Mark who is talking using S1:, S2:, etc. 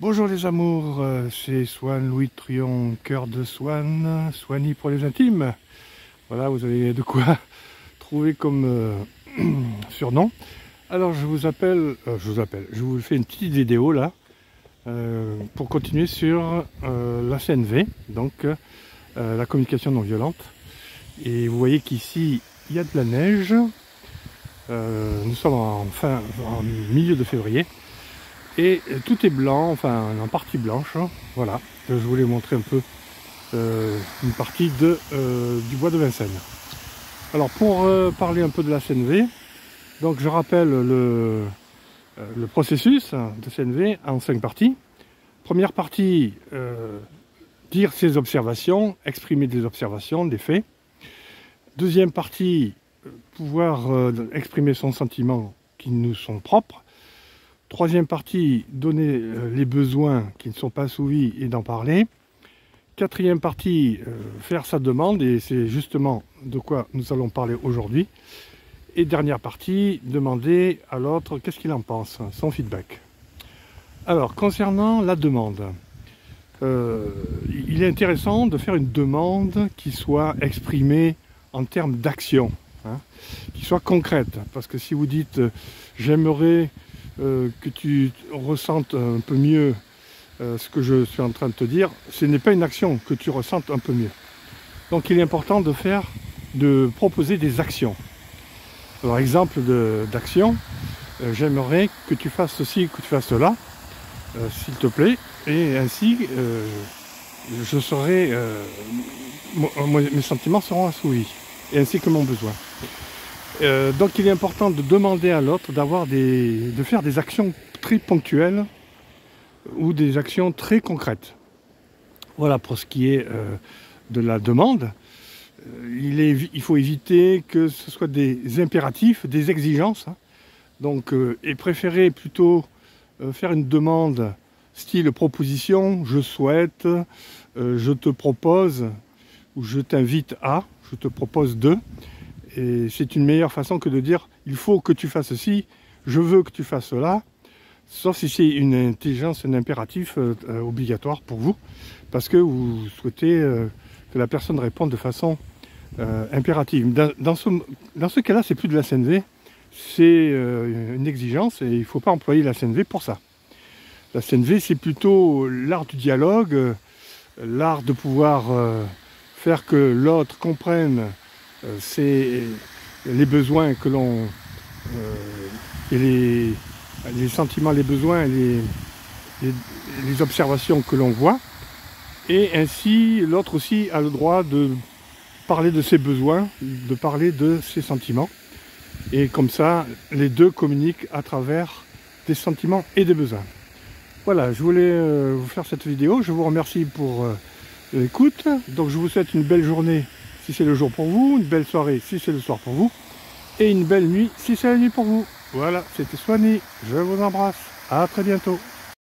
S1: Bonjour les amours, c'est Swan, Louis Truand, cœur de Swan, Swany pour les intimes. Voilà, vous avez de quoi trouver comme surnom. Alors je vous fais une petite vidéo là, pour continuer sur la CNV, donc la communication non violente. Et vous voyez qu'ici, il y a de la neige. Nous sommes en milieu de février. Et tout est blanc, enfin en partie blanche, hein. Voilà, je voulais montrer un peu une partie du bois de Vincennes. Alors pour parler un peu de la CNV, donc je rappelle le processus de CNV en 5 parties. Première partie, dire ses observations, exprimer des observations, des faits. Deuxième partie, pouvoir exprimer son sentiment qui nous sont propres. Troisième partie, donner les besoins qui ne sont pas assouvis et d'en parler. Quatrième partie, faire sa demande, et c'est justement de quoi nous allons parler aujourd'hui. Et dernière partie, demander à l'autre qu'est-ce qu'il en pense, son feedback. Alors, concernant la demande, il est intéressant de faire une demande qui soit exprimée en termes d'action, hein, qui soit concrète. Parce que si vous dites j'aimerais que tu ressentes un peu mieux ce que je suis en train de te dire, ce n'est pas une action que tu ressentes un peu mieux. Donc il est important de proposer des actions. Alors exemple d'action, j'aimerais que tu fasses ceci, que tu fasses cela, s'il te plaît, et ainsi je serai, mes sentiments seront assouvis, et ainsi que mon besoin. Donc il est important de demander à l'autre de faire des actions très ponctuelles ou des actions très concrètes. Voilà pour ce qui est de la demande. Il faut éviter que ce soit des impératifs, des exigences, hein. Donc, et préférer plutôt faire une demande style proposition, je souhaite, je te propose, ou je t'invite à, je te propose de. Et c'est une meilleure façon que de dire il faut que tu fasses ceci, je veux que tu fasses cela, sauf si c'est une intelligence, un impératif obligatoire pour vous, parce que vous souhaitez que la personne réponde de façon impérative. Dans ce cas-là, c'est plus de la CNV, c'est une exigence et il ne faut pas employer la CNV pour ça. La CNV, c'est plutôt l'art du dialogue, l'art de pouvoir faire que l'autre comprenne c'est les besoins que l'on et les sentiments, les besoins, les observations que l'on voit, et ainsi l'autre aussi a le droit de parler de ses besoins, de parler de ses sentiments, et comme ça les deux communiquent à travers des sentiments et des besoins. Voilà, je voulais vous faire cette vidéo, je vous remercie pour l'écoute, donc je vous souhaite une belle journée si c'est le jour pour vous, une belle soirée si c'est le soir pour vous, et une belle nuit si c'est la nuit pour vous. Voilà, c'était Swany, je vous embrasse, à très bientôt.